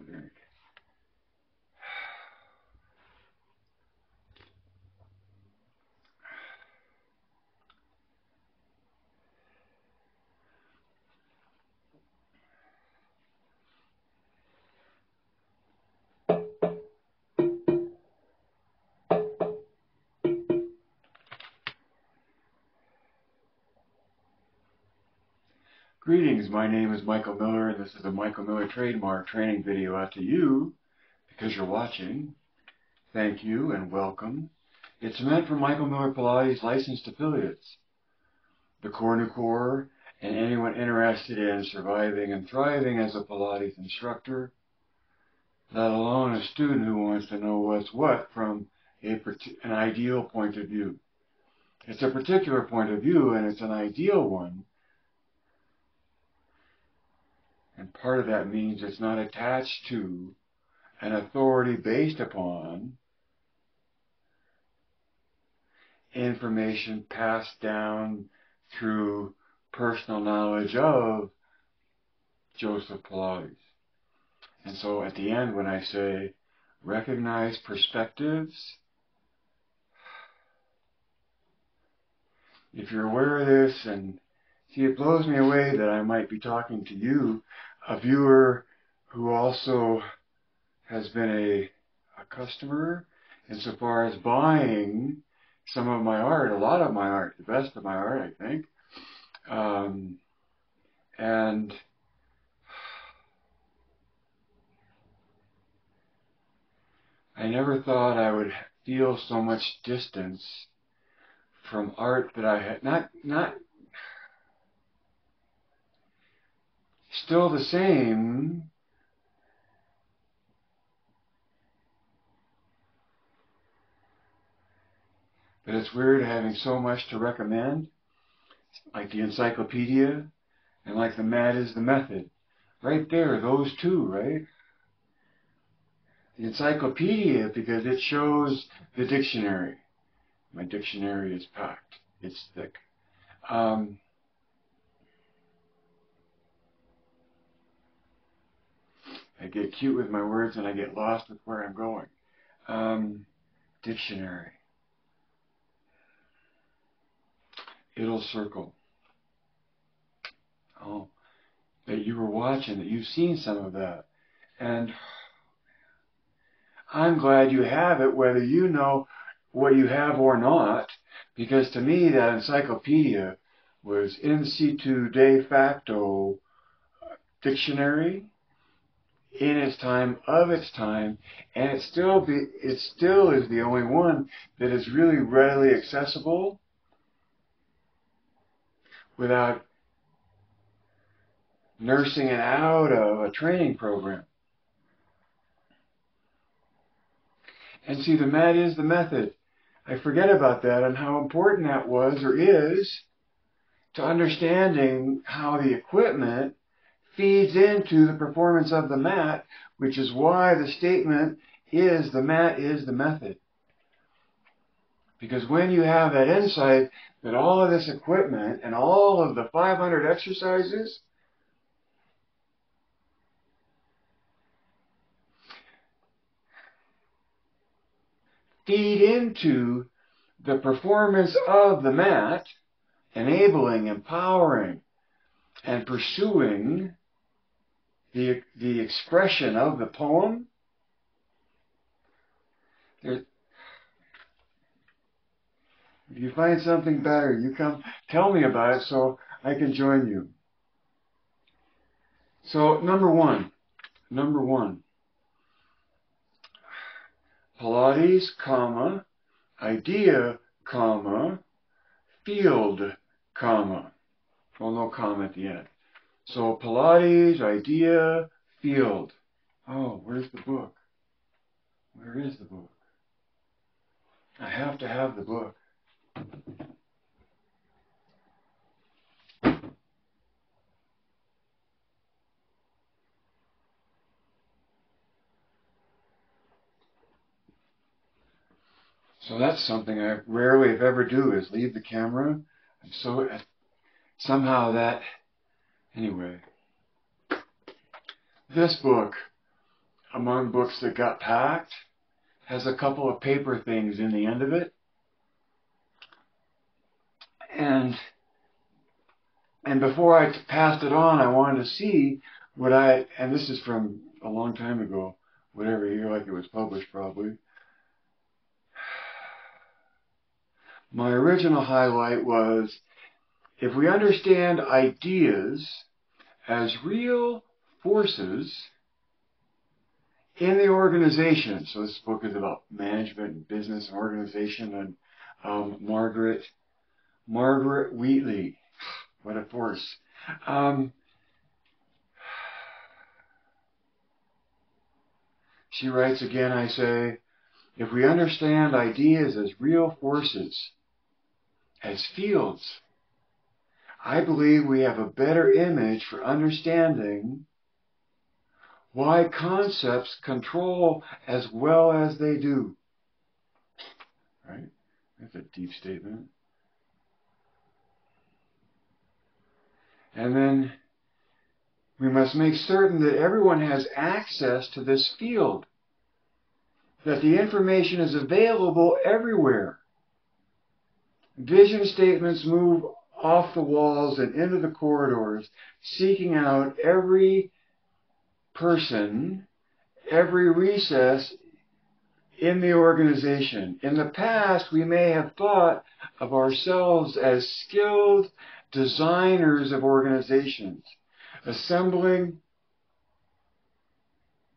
drink. Greetings, my name is Michael Miller, and this is a Michael Miller trademark training video out to you because you're watching. Thank you and welcome. It's meant for Michael Miller Pilates licensed affiliates, the Core New Core, and anyone interested in surviving and thriving as a Pilates instructor, let alone a student who wants to know what's what from an ideal point of view. It's a particular point of view, and it's an ideal one. And part of that means it's not attached to an authority based upon information passed down through personal knowledge of Joseph Pilates. And so at the end, when I say recognize perspectives, if you're aware of this, and see, it blows me away that I might be talking to you, a viewer who also has been a customer insofar as buying some of my art, a lot of my art, the best of my art, I think. And I never thought I would feel so much distance from art that I had, not still the same, but it's weird having so much to recommend, like the encyclopedia, and like the mat is the method. Right there, those two, right? The encyclopedia, because it shows the dictionary. My dictionary is packed. It's thick. I get cute with my words and I get lost with where I'm going. Dictionary. It'll circle. Oh, that you were watching, that you've seen some of that. And I'm glad you have it, whether you know what you have or not, because to me that encyclopedia was in situ de facto dictionary in its time, of its time, and it still is the only one that is really readily accessible without nursing it out of a training program. And see, the mat is the method. I forget about that and how important that was or is to understanding how the equipment feeds into the performance of the mat, which is why the statement is the mat is the method. Because when you have that insight that all of this equipment and all of the 500 exercises feed into the performance of the mat, enabling, empowering, and pursuing the expression of the poem, if you find something better, you come tell me about it so I can join you. So number one, Pilates, comma, idea, comma, field, comma. Well, no comma at the end. So Pilates, idea, field. Oh, where's the book? Where is the book? I have to have the book. So that's something I rarely, if ever, do, is leave the camera. I'm so, somehow that, anyway. This book, among books that got packed has a couple of paper things in the end of it. And before I passed it on, I wanted to see and this is from a long time ago, whatever year, like it was published probably. My original highlight was, if we understand ideas as real forces in the organization. So this book is about management and business and organization, and Margaret Wheatley. What a force. She writes again, I say, if we understand ideas as real forces, as fields, I believe we have a better image for understanding why concepts control as well as they do. Right? That's a deep statement. And then we must make certain that everyone has access to this field, that the information is available everywhere. Vision statements move off the walls and into the corridors, seeking out every person, every recess in the organization. In the past, we may have thought of ourselves as skilled designers of organizations, assembling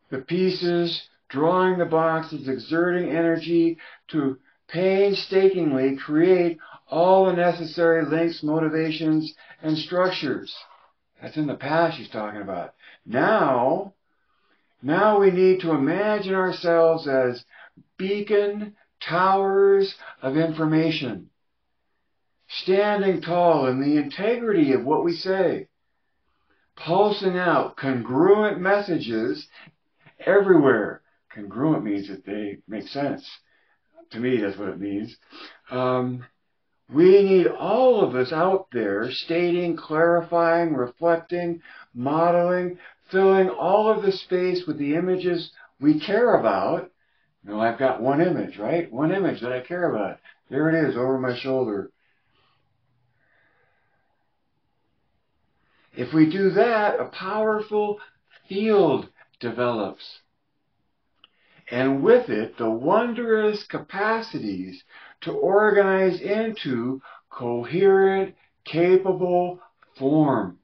the pieces, drawing the boxes, exerting energy to painstakingly create all the necessary links, motivations, and structures. That's in the past she's talking about. Now we need to imagine ourselves as beacon towers of information, standing tall in the integrity of what we say, pulsing out congruent messages everywhere. Congruent means that they make sense. To me, that's what it means. We need all of us out there stating, clarifying, reflecting, modeling, filling all of the space with the images we care about. You know, I've got one image, right? One image that I care about. There it is over my shoulder. If we do that, a powerful field develops. And with it, the wondrous capacities to organize into coherent, capable form.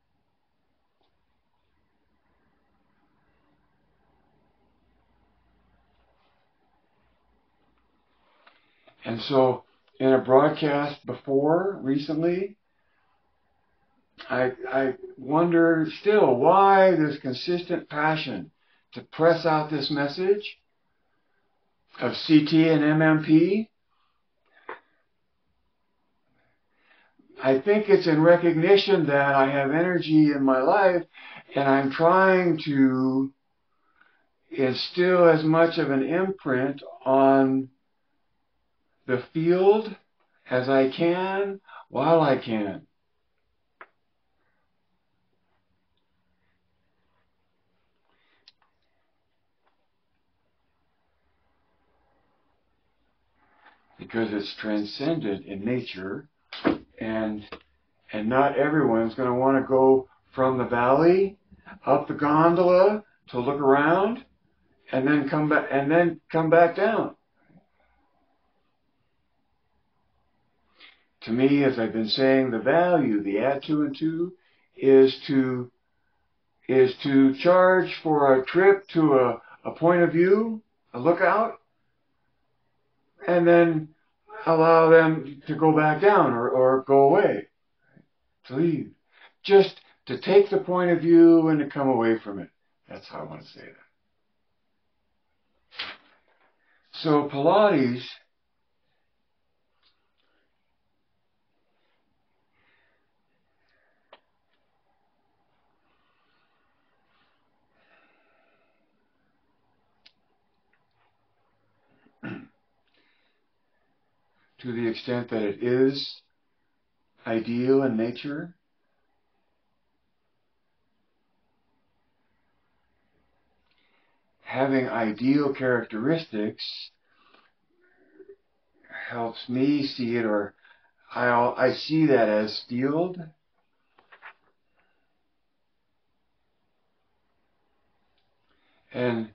And so, in a broadcast recently, I wonder still why this consistent passion to press out this message of CT and MMP. I think it's in recognition that I have energy in my life and I'm trying to instill as much of an imprint on the field as I can while I can. Because it's transcendent in nature, and not everyone's going to want to go from the valley up the gondola to look around and then come back down. To me, as I've been saying, the value, the add two and two, is to charge for a trip to a point of view, a lookout, and then allow them to go back down or go away, to leave. Just to take the point of view and to come away from it. That's how I want to say that. So Pilates to the extent that it is ideal in nature, having ideal characteristics helps me see it, or I see that as field. And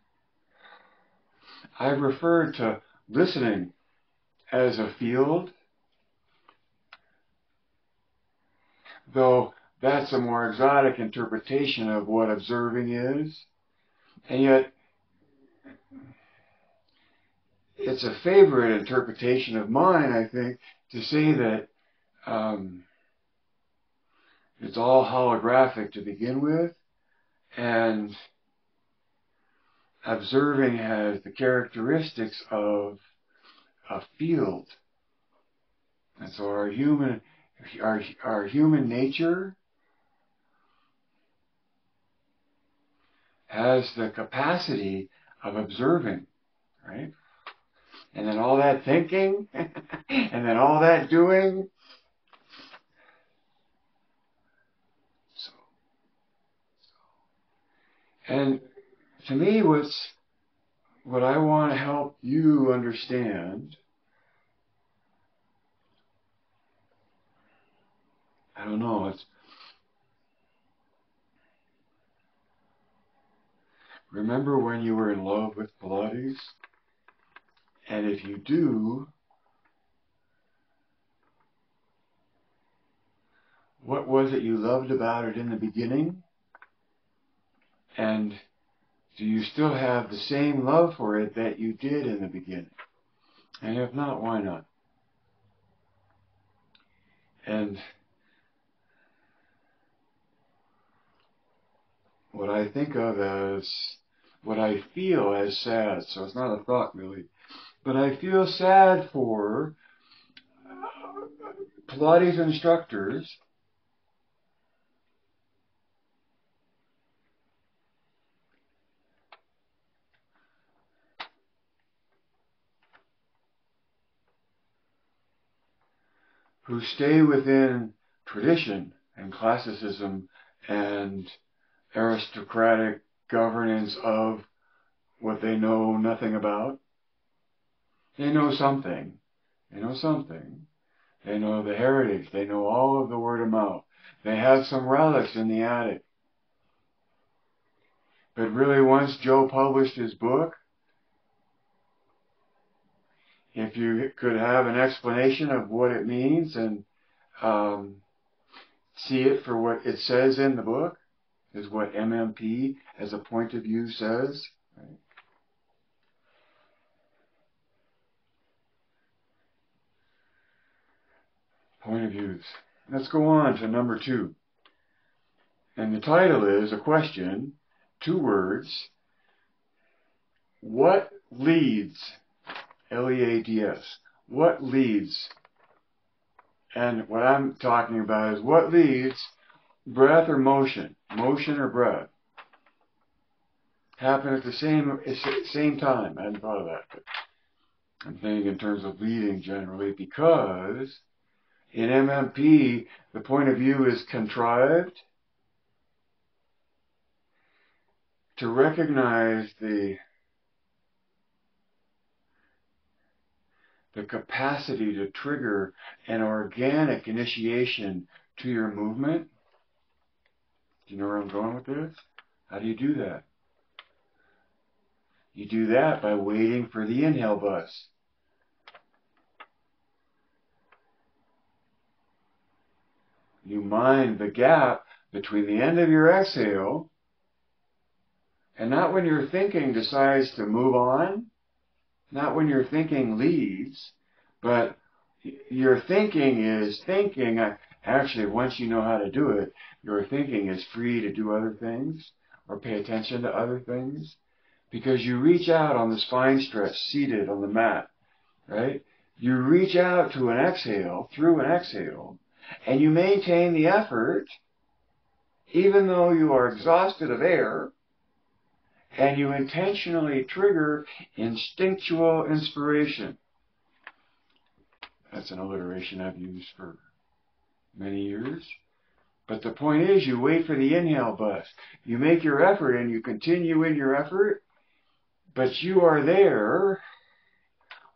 I've referred to listening as a field, though that's a more exotic interpretation of what observing is. And yet, it's a favorite interpretation of mine, I think, to say that it's all holographic to begin with, and observing has the characteristics of a field. And so our human nature has the capacity of observing, right? And then all that thinking, and then all that doing. And to me, what I want to help you understand, I don't know, remember when you were in love with Pilates? And if you do, what was it you loved about it in the beginning? And do you still have the same love for it that you did in the beginning? And if not, why not? And what I think of as, what I feel as sad, so it's not a thought really, but I feel sad for Pilates instructors who stay within tradition and classicism and aristocratic governance of what they know nothing about. They know something. They know something. They know the heritage. They know all of the word of mouth. They have some relics in the attic. But really, once Joe published his book, if you could have an explanation of what it means and see it for what it says in the book, is what MMP as a point of view says. Right? Point of views. Let's go on to number 2. And the title is a question, 2 words. What leads? L-E-A-D-S. What leads? And what I'm talking about is what leads breath or motion? Motion or breath? Happen at the same time. I hadn't thought of that, but I'm thinking in terms of leading generally, because in MMP, the point of view is contrived to recognize the capacity to trigger an organic initiation to your movement. Do you know where I'm going with this? How do you do that? You do that by waiting for the inhale bus. You mind the gap between the end of your exhale, and not when your thinking decides to move on, not when your thinking leaves, but your thinking is thinking. Actually, once you know how to do it, your thinking is free to do other things or pay attention to other things, because you reach out on the spine stretch, seated on the mat, right? You reach out to an exhale, through an exhale, and you maintain the effort, even though you are exhausted of air, and you intentionally trigger instinctual inspiration. That's an alliteration I've used for many years. But the point is, you wait for the inhale bus. You make your effort and you continue in your effort, But you are there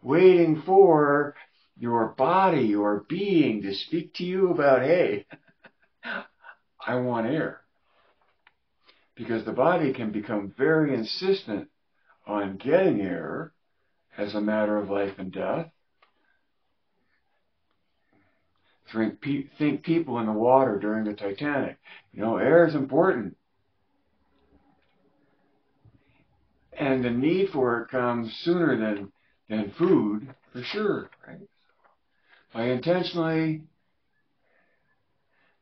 waiting for your body, your being to speak to you about, hey, I want air. Because the body can become very insistent on getting air as a matter of life and death. Think people in the water during the Titanic. You know, air is important. And the need for it comes sooner than food, for sure, right? By intentionally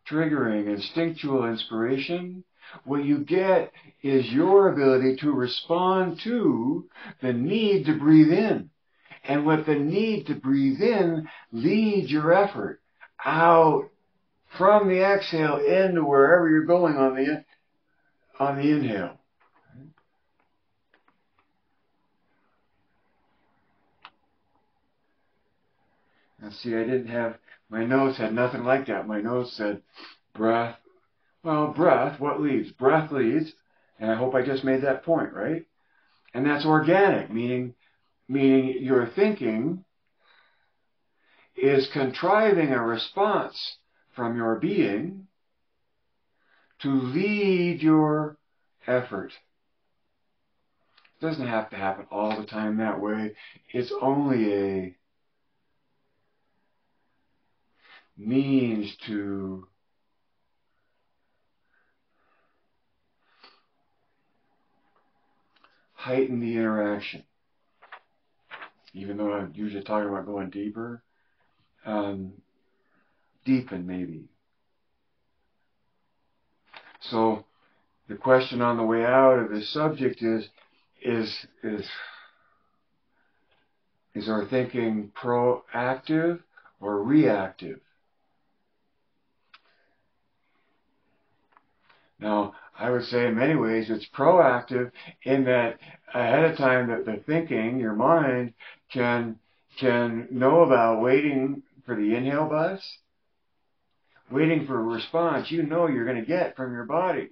triggering instinctual inspiration, what you get is your ability to respond to the need to breathe in. And with the need to breathe in, lead your effort out from the exhale into wherever you're going on the inhale. Now see, I didn't have, my notes had nothing like that. My notes said breath. Well, breath, what leads? Breath leads, and I hope I just made that point, right? And that's organic, meaning your thinking is contriving a response from your being to lead your effort. It doesn't have to happen all the time that way. It's only a means to heighten the interaction. Even though I'm usually talking about going deeper, deepen maybe. So the question on the way out of this subject is our thinking proactive or reactive? Now, I would say in many ways it's proactive in that ahead of time that the thinking, your mind, can know about waiting for the inhale bus, waiting for a response you know you're going to get from your body.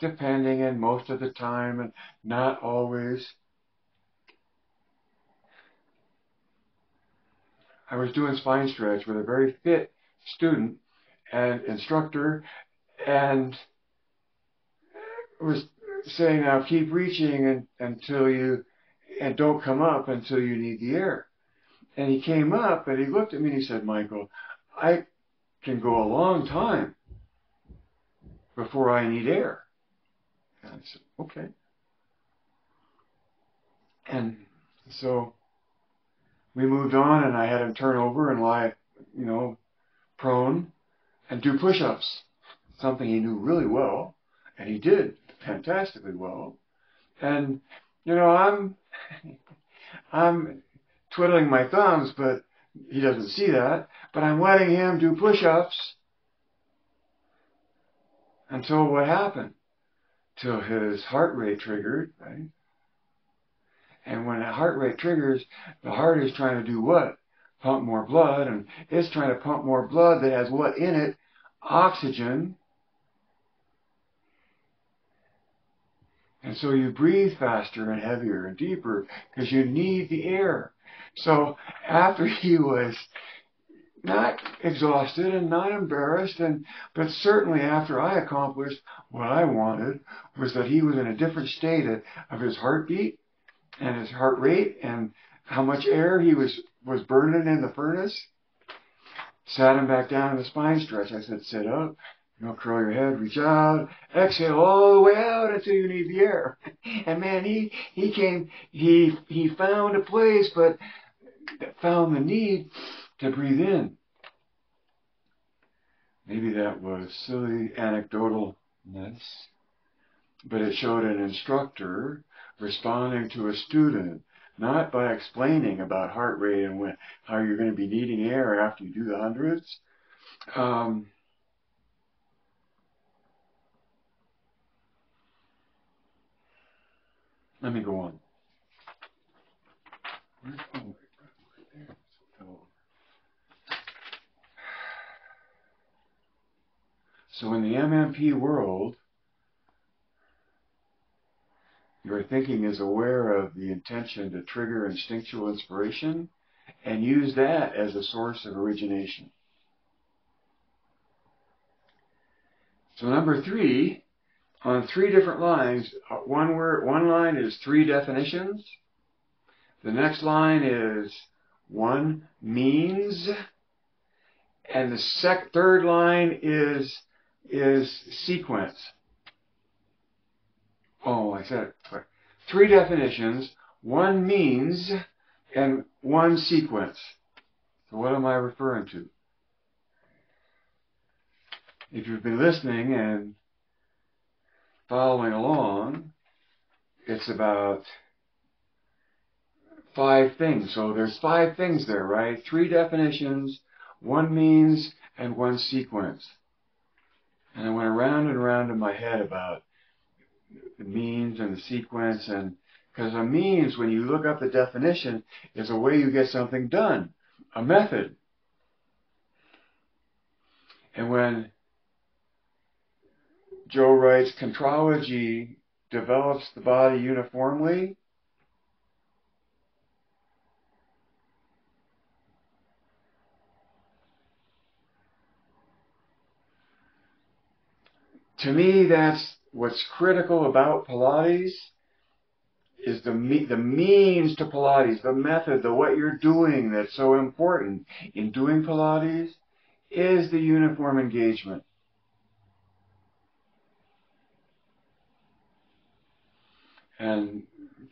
Depending, and most of the time, and not always. I was doing spine stretch with a very fit student and instructor, and was saying, now keep reaching until you, and don't come up until you need the air. And he came up and he looked at me and he said, Michael, I can go a long time before I need air. And I said, okay. And so we moved on, and I had him turn over and lie, prone and do push-ups, something he knew really well, and he did fantastically well. And, I'm twiddling my thumbs, but he doesn't see that. But I'm letting him do push-ups until what happened? Till his heart rate triggered, right? And when the heart rate triggers, the heart is trying to do what? Pump more blood, and it's trying to pump more blood that has what in it? Oxygen. And so you breathe faster and heavier and deeper because you need the air. So after he was not exhausted and not embarrassed, but certainly after I accomplished what I wanted, was that he was in a different state of his heartbeat and his heart rate and how much air he was burning in the furnace. Sat him back down in the spine stretch. I said, sit up, curl your head, reach out, exhale all the way out until you need the air. And man, he found a place, but found the need to breathe in. Maybe that was silly anecdotalness, but it showed an instructor responding to a student, not by explaining about heart rate and how you're going to be needing air after you do the hundreds. Let me go on. So in the MMP world, Your thinking is aware of the intention to trigger instinctual inspiration and use that as a source of origination. So number 3, on 3 different lines, one line is 3 definitions. The next line is 1 means. And the third line is sequence. Oh, I said it. 3 definitions, 1 means, and 1 sequence. So what am I referring to? If you've been listening and following along, it's about 5 things. So there's 5 things there, right? 3 definitions, 1 means, and 1 sequence. And I went around and around in my head about the means and the sequence, and because a means, when you look up the definition, is a way you get something done, a method. And when Joe writes, contrology develops the body uniformly, to me, that's what's critical about Pilates, is the means to Pilates, the method, the what you're doing that's so important in doing Pilates is the uniform engagement. And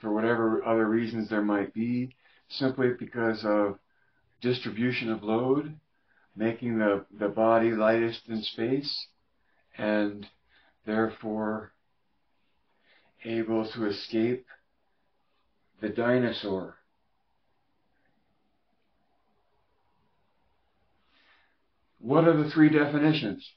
for whatever other reasons there might be, simply because of distribution of load, making the body lightest in space, and therefore able to escape the dinosaur. What are the 3 definitions?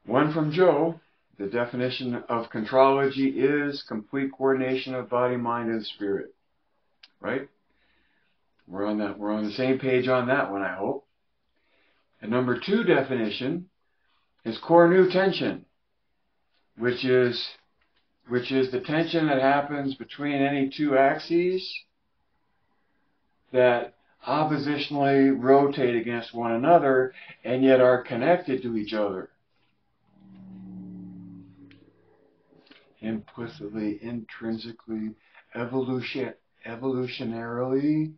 One from Joe. The definition of contrology is complete coordination of body, mind, and spirit. Right? We're on the same page on that one, I hope. And number 2 definition is core nu tension, which is the tension that happens between any 2 axes that oppositionally rotate against one another and yet are connected to each other. Implicitly, intrinsically, evolutionarily,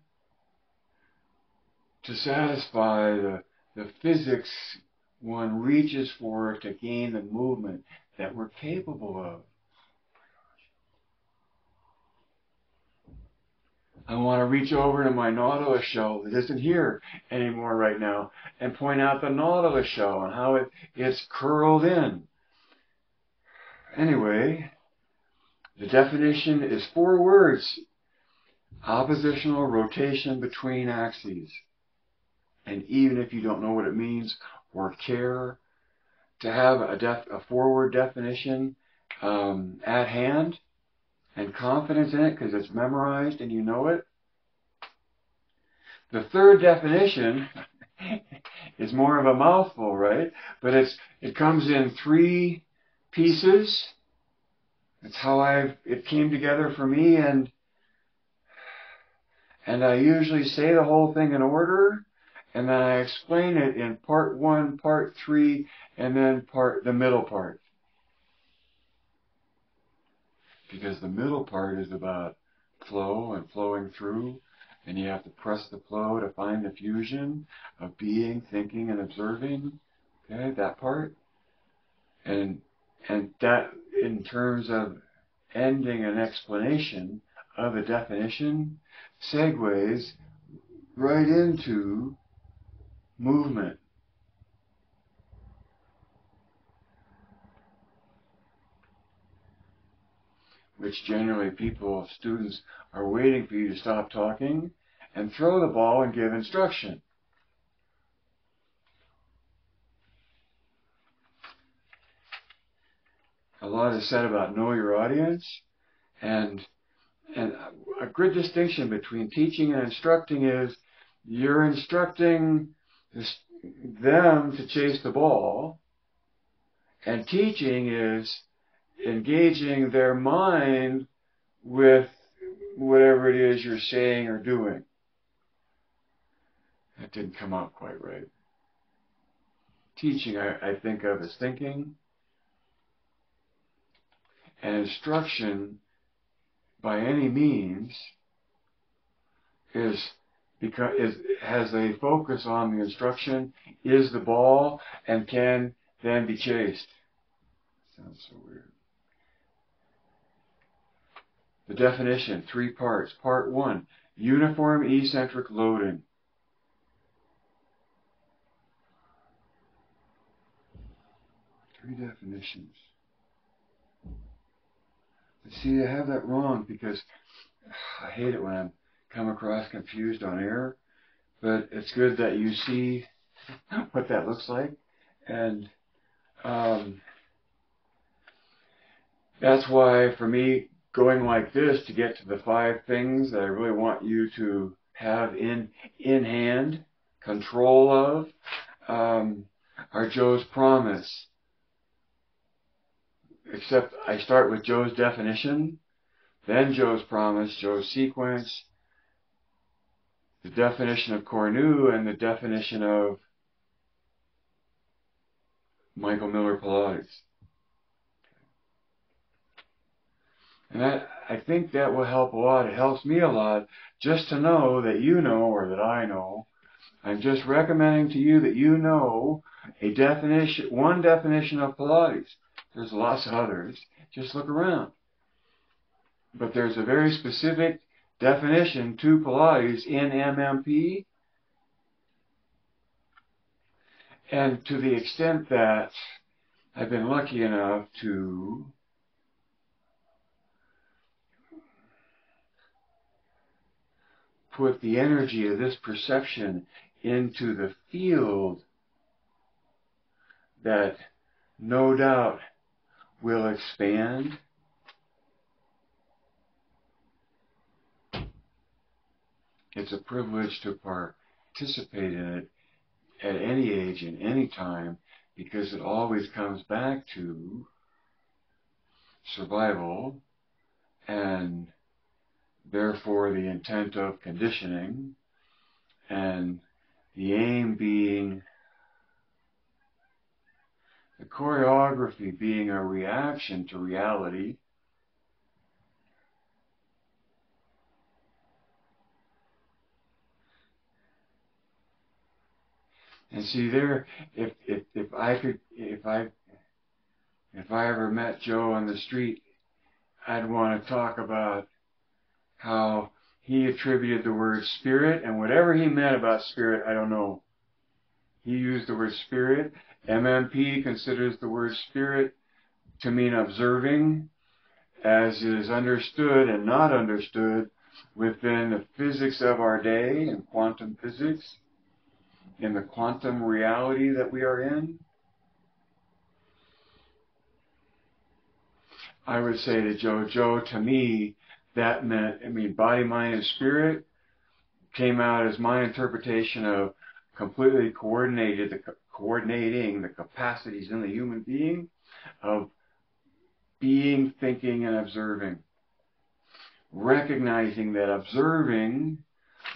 to satisfy the physics one reaches for to gain the movement that we're capable of. I want to reach over to my nautilus shell that isn't here anymore right now and point out the nautilus shell and how it's curled in. Anyway, the definition is 4 words: oppositional rotation between axes. And even if you don't know what it means or care to have a forward definition at hand and confidence in it because it's memorized and you know it. The 3rd definition is more of a mouthful, right? But it comes in 3 pieces. It's how it came together for me, and I usually say the whole thing in order, and then I explain it in part 1, part 3, and then the middle part. Because the middle part is about flow and flowing through, and you have to press the flow to find the fusion of being, thinking, and observing. Okay, that part. And that, in terms of ending an explanation of a definition, segues right into movement. Which generally students are waiting for you to stop talking and throw the ball and give instruction. A lot is said about know your audience, and a good distinction between teaching and instructing is You're instructing them to chase the ball, and teaching is engaging their mind with whatever it is you're saying or doing. That didn't come out quite right. Teaching, I think of as thinking, and instruction, by any means, has a focus on the instruction, is the ball, and can then be chased. Sounds so weird. The definition, 3 parts. Part 1, uniform eccentric loading. Three definitions. But see, I have that wrong because I hate it when I'm come across confused on air. But it's good that you see what that looks like. And that's why, for me, going like this to get to the 5 things that I really want you to have in hand, control of, are Joe's promise. Except I start with Joe's definition, then Joe's promise, Joe's sequence, the definition of Cornu, and the definition of michaelmillerpilates. And I think that will help a lot. It helps me a lot just to know that you know, or that I know. I'm just recommending to you that you know a definition, one definition of Pilates. There's lots of others. Just look around. But there's a very specific definition to Pilates in MMP. And to the extent that I've been lucky enough to put the energy of this perception into the field that no doubt will expand. It's a privilege to participate in it at any age and any time, because it always comes back to survival and therefore the intent of conditioning, and the aim being, the choreography being a reaction to reality. And see there, if I ever met Joe on the street, I'd want to talk about how he attributed the word spirit, and whatever he meant about spirit, I don't know. He used the word spirit. MMP considers the word spirit to mean observing, as is understood and not understood within the physics of our day and quantum physics, in the quantum reality that we are in. I would say to Joe, to me, that meant, body, mind, and spirit came out as my interpretation of completely coordinating the capacities in the human being of being, thinking, and observing. Recognizing that observing,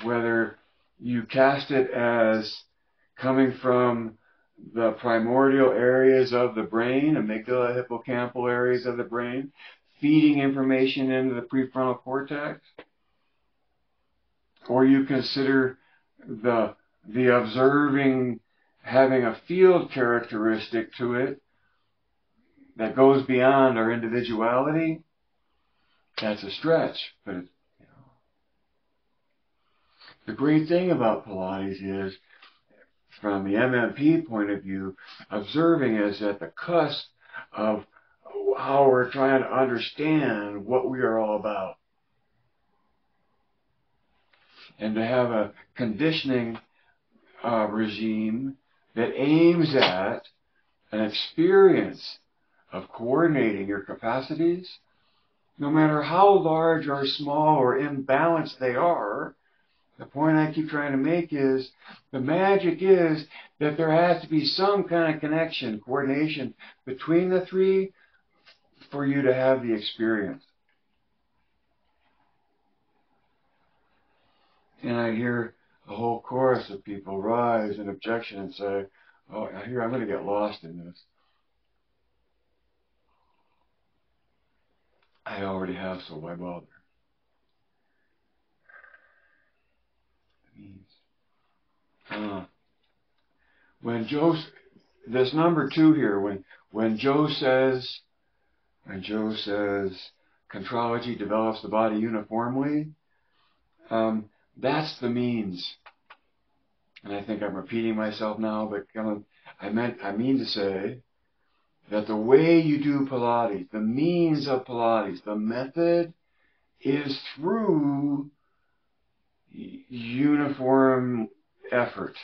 whether you cast it as coming from the primordial areas of the brain, amygdala, hippocampal areas of the brain, feeding information into the prefrontal cortex, or you consider the observing having a field characteristic to it that goes beyond our individuality, that's a stretch. But it's, the great thing about Pilates is, from the MMP point of view, observing is at the cusp of how we're trying to understand what we are all about. And to have a conditioning regime that aims at an experience of coordinating your capacities, no matter how large or small or imbalanced they are, The point I keep trying to make is the magic is that there has to be some kind of connection, coordination between the three for you to have the experience. And I hear a whole chorus of people rise in objection and say, oh, I hear I'm going to get lost in this. I already have, so why bother? When Joe, this number 2 here, when Joe says, contrology develops the body uniformly, that's the means. And I think I'm repeating myself now, but I mean to say that the way you do Pilates, the means of Pilates, the method is through uniform effort.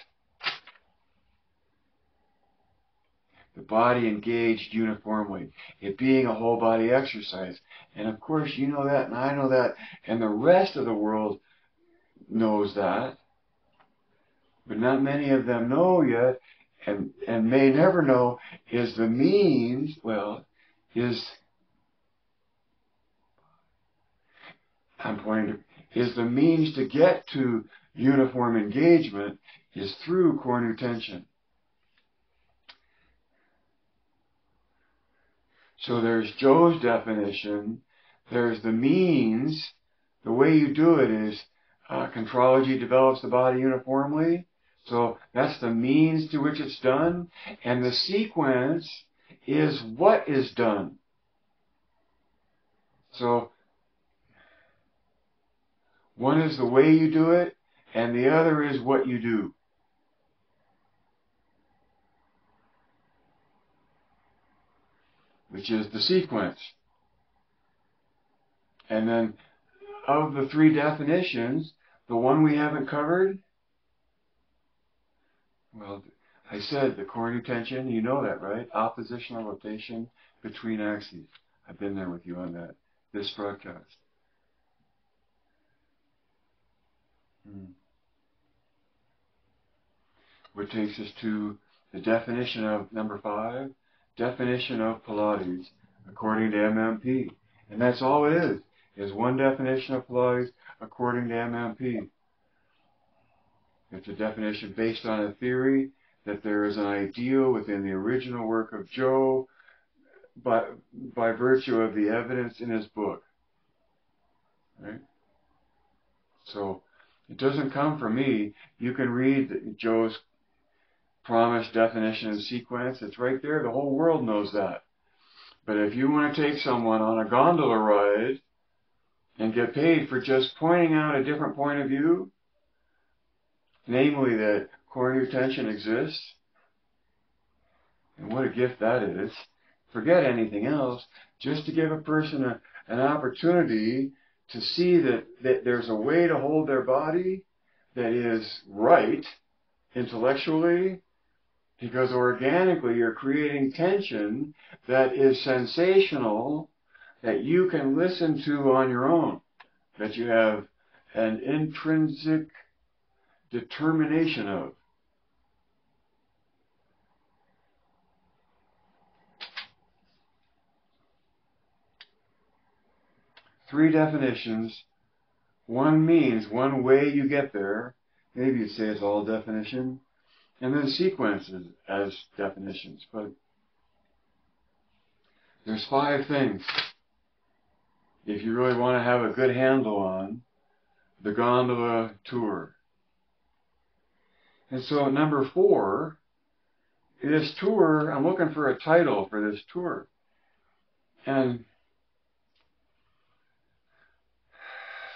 The body engaged uniformly, it being a whole body exercise. And of course you know that, and I know that, and the rest of the world knows that. But not many of them know yet, and may never know, is the means, is the means to get to uniform engagement is through core new tension. So there's Joe's definition, there's the means, the way you do it is contrology develops the body uniformly. So that's the means to which it's done, and the sequence is what is done. So one is the way you do it, and the other is what you do. Which is the sequence. And then of the 3 definitions, the one we haven't covered, well, I said the core new tension, you know that, right? Oppositional rotation between axes. I've been there with you on that, this broadcast. Which takes us to the definition of number 5, definition of Pilates according to MMP. And that's all it is one definition of Pilates according to MMP. It's a definition based on a theory that there is an ideal within the original work of Joe by virtue of the evidence in his book. Right? So it doesn't come from me. You can read Joe's promised definition and sequence. It's right there. The whole world knows that. But if you want to take someone on a gondola ride and get paid for just pointing out a different point of view, namely that core new tension exists, and what a gift that is, forget anything else, just to give a person an opportunity to see that there's a way to hold their body that is right intellectually, because organically you're creating tension that is sensational, that you can listen to on your own, that you have an intrinsic determination of. Three definitions, one means, one way you get there, maybe you'd say it's all definition, and then sequences as definitions. But there's 5 things if you really want to have a good handle on the gondola tour. And so number 4, this tour, I'm looking for a title for this tour. And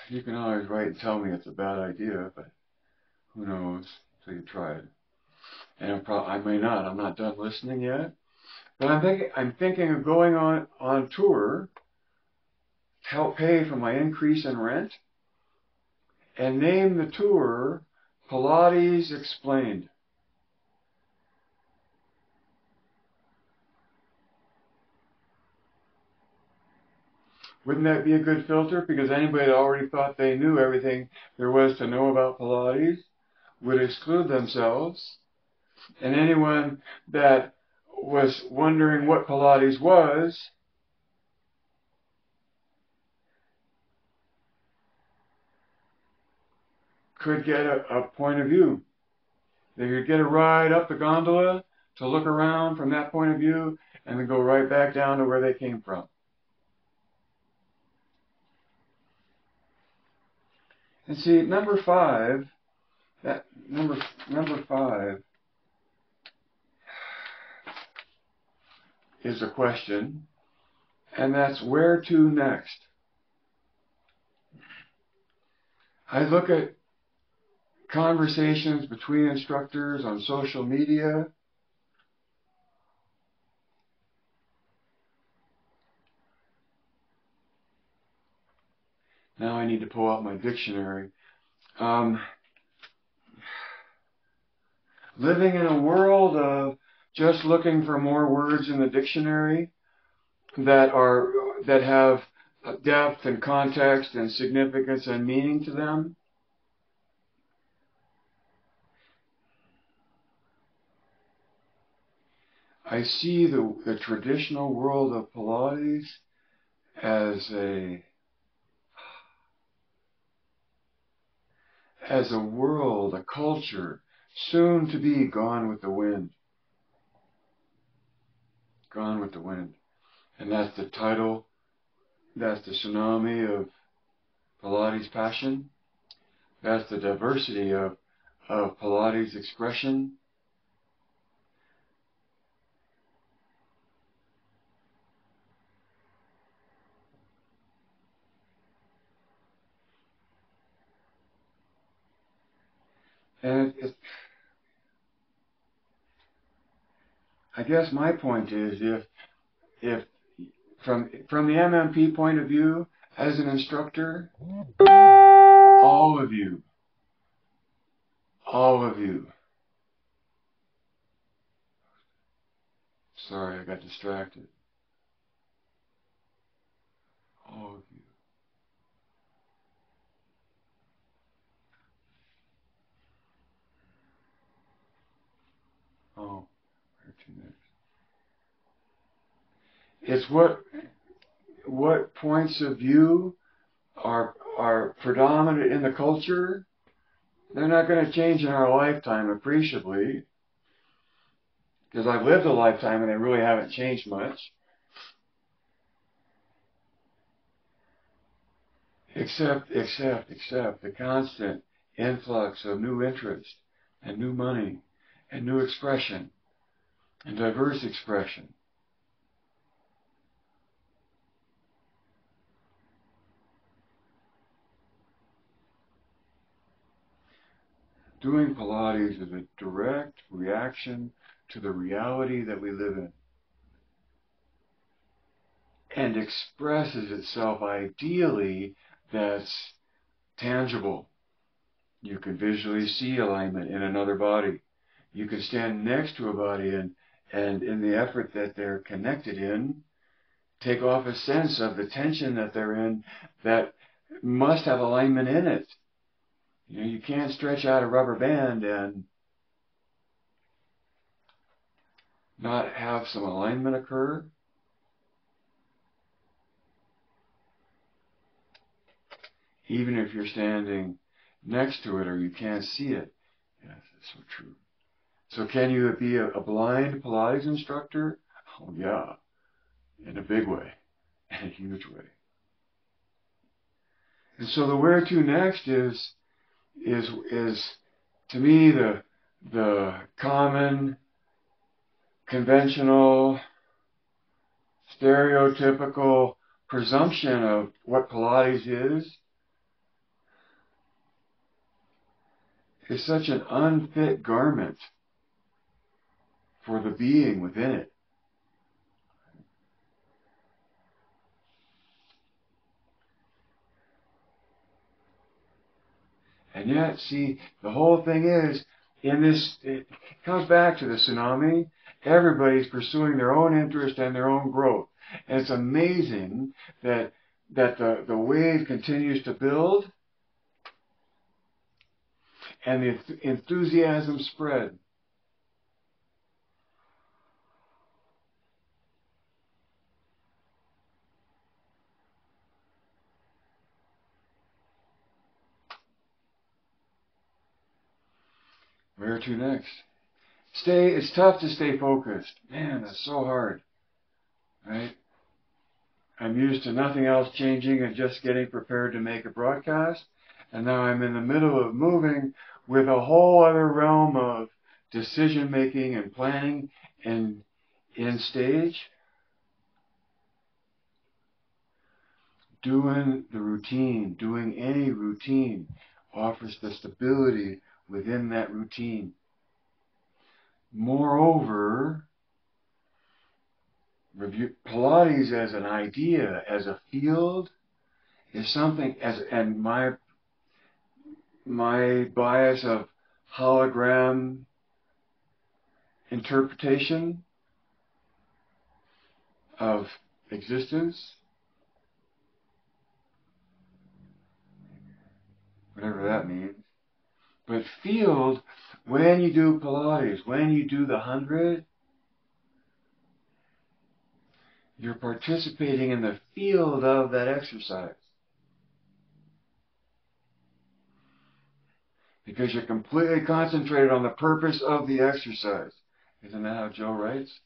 you can always write and tell me it's a bad idea, but who knows until you try it. And I may not. I'm not done listening yet. But I'm thinking of going on tour to help pay for my increase in rent, and name the tour Pilates Explained. Wouldn't that be a good filter? Because anybody that already thought they knew everything there was to know about Pilates would exclude themselves. And anyone that was wondering what Pilates was could get a point of view. They could get a ride up the gondola to look around from that point of view and then go right back down to where they came from. And see, number five is a question, and that's where to next. I look at conversations between instructors on social media. Now I need to pull out my dictionary. Living in a world of just looking for more words in the dictionary that have depth and context and significance and meaning to them. I see the traditional world of Pilates as a world, a culture, soon to be gone with the wind. Gone with the wind. And that's the title, that's the tsunami of Pilates passion. That's the diversity of Pilates expression. And I guess my point is, if from the MMP point of view, as an instructor, all of you, sorry, I got distracted. All of you. Oh, where to next? It's what points of view are predominant in the culture. They're not going to change in our lifetime appreciably, because I've lived a lifetime and they really haven't changed much. Except the constant influx of new interest and new money and new expression and diverse expression. Doing Pilates is a direct reaction to the reality that we live in, and expresses itself ideally that's tangible. You can visually see alignment in another body. You can stand next to a body and in the effort that they're connected in, take off a sense of the tension that they're in that must have alignment in it. You know, you can't stretch out a rubber band and not have some alignment occur. Even if you're standing next to it or you can't see it. Yes, that's so true. So can you be a blind Pilates instructor? Oh yeah, in a big way, in a huge way. And so the where to next is to me the common, conventional, stereotypical presumption of what Pilates is such an unfit garment for the being within it. And yet, see, the whole thing is, it comes back to the tsunami. Everybody's pursuing their own interest and their own growth. And it's amazing that that the wave continues to build and the enthusiasm spread. Where to next? It's tough to stay focused. Man, that's so hard, right? I'm used to nothing else changing and just getting prepared to make a broadcast. And now I'm in the middle of moving with a whole other realm of decision making and planning and in stage. Doing the routine, doing any routine offers the stability within that routine. Moreover, Pilates as an idea, as a field, is something, and my bias of hologram interpretation of existence, whatever that means. But field, when you do Pilates, when you do the 100, you're participating in the field of that exercise. Because you're completely concentrated on the purpose of the exercise. Isn't that how Joe writes?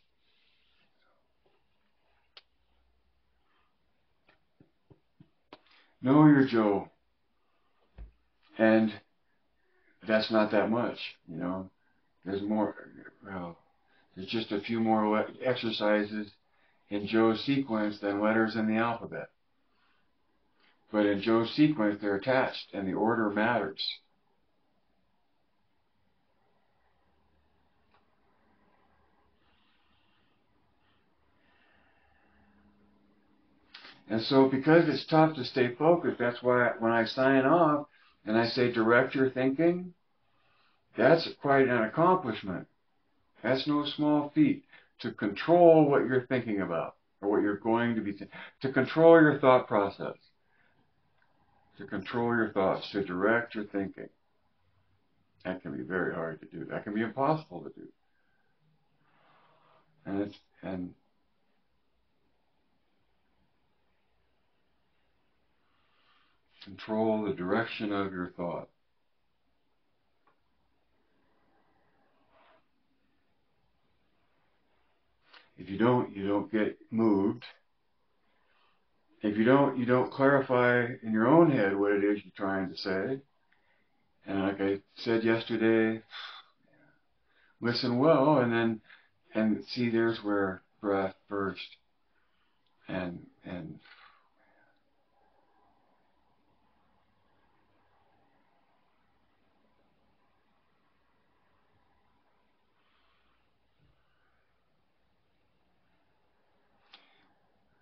Know your Joe. And that's not that much, you know. There's more, well, there's just a few more exercises in Joe's sequence than letters in the alphabet. But in Joe's sequence, they're attached, and the order matters. And so because it's tough to stay focused, that's why when I sign off and I say direct your thinking, that's quite an accomplishment. That's no small feat to control what you're thinking about or what you're going to be thinking, to control your thought process, to control your thoughts, to direct your thinking. That can be very hard to do. That can be impossible to do. And control the direction of your thought. If you don't get moved. If you don't clarify in your own head what it is you're trying to say. And like I said yesterday, listen well, and see there's where breath first, and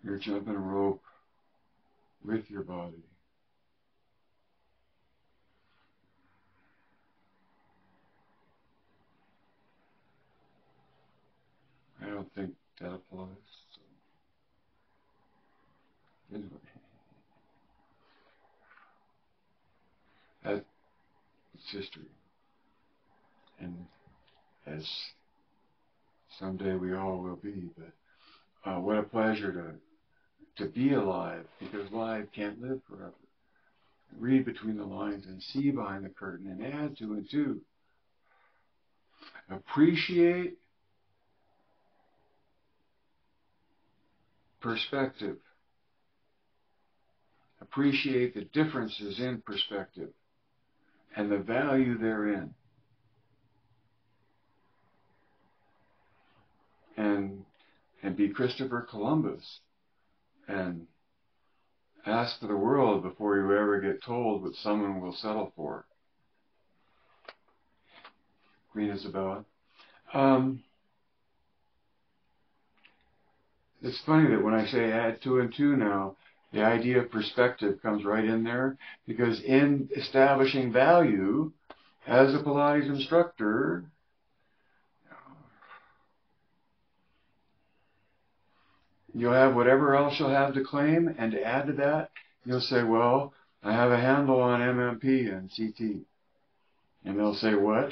you're jumping a rope with your body. I don't think that applies. So. Anyway, that's history. And as someday we all will be, but what a pleasure to be alive, because life can't live forever. Read between the lines and see behind the curtain and add two and two. Appreciate perspective. Appreciate the differences in perspective and the value therein. And be Christopher Columbus and ask for the world before you ever get told what someone will settle for. Queen Isabella. It's funny that when I say add two and two now, the idea of perspective comes right in there, because in establishing value as a Pilates instructor, you'll have whatever else you'll have to claim, and to add to that, you'll say, well, I have a handle on MMP and CT. And they'll say, what?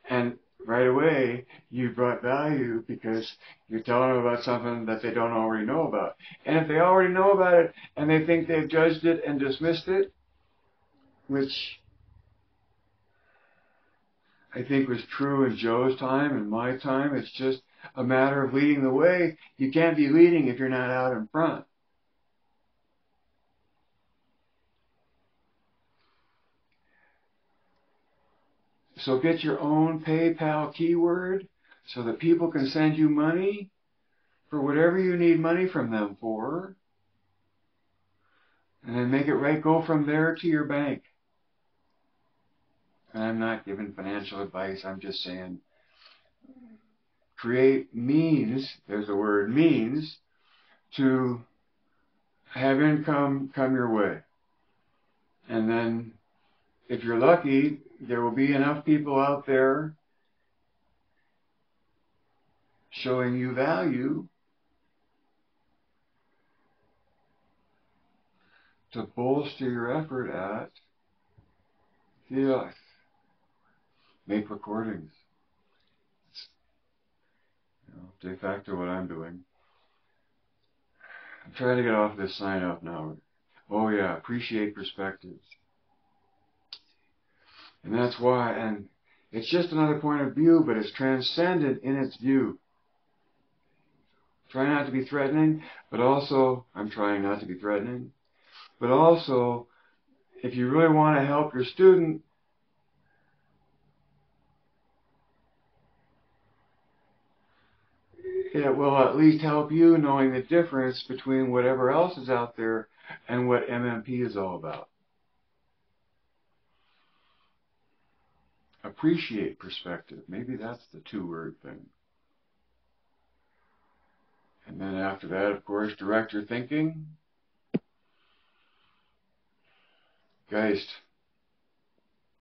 And right away, you brought value because you're telling them about something that they don't already know about. And if they already know about it and they think they've judged it and dismissed it, which I think was true in Joe's time and my time, it's just a matter of leading the way. You can't be leading if you're not out in front. So get your own PayPal keyword so that people can send you money for whatever you need money from them for. And then make it go from there to your bank. And I'm not giving financial advice. I'm just saying create means, there's the word means, to have income come your way. And then if you're lucky, there will be enough people out there showing you value to bolster your effort at make recordings. It's, de facto what I'm doing. I'm trying to get off this sign up now. Oh yeah, appreciate perspectives. And that's why, and it's just another point of view, but it's transcendent in its view. Try not to be threatening, but also, I'm trying not to be threatening, but also, if you really want to help your student, it will at least help you knowing the difference between whatever else is out there and what MMP is all about. Appreciate perspective. Maybe that's the two-word thing. And then after that, of course, direct your thinking. Geist.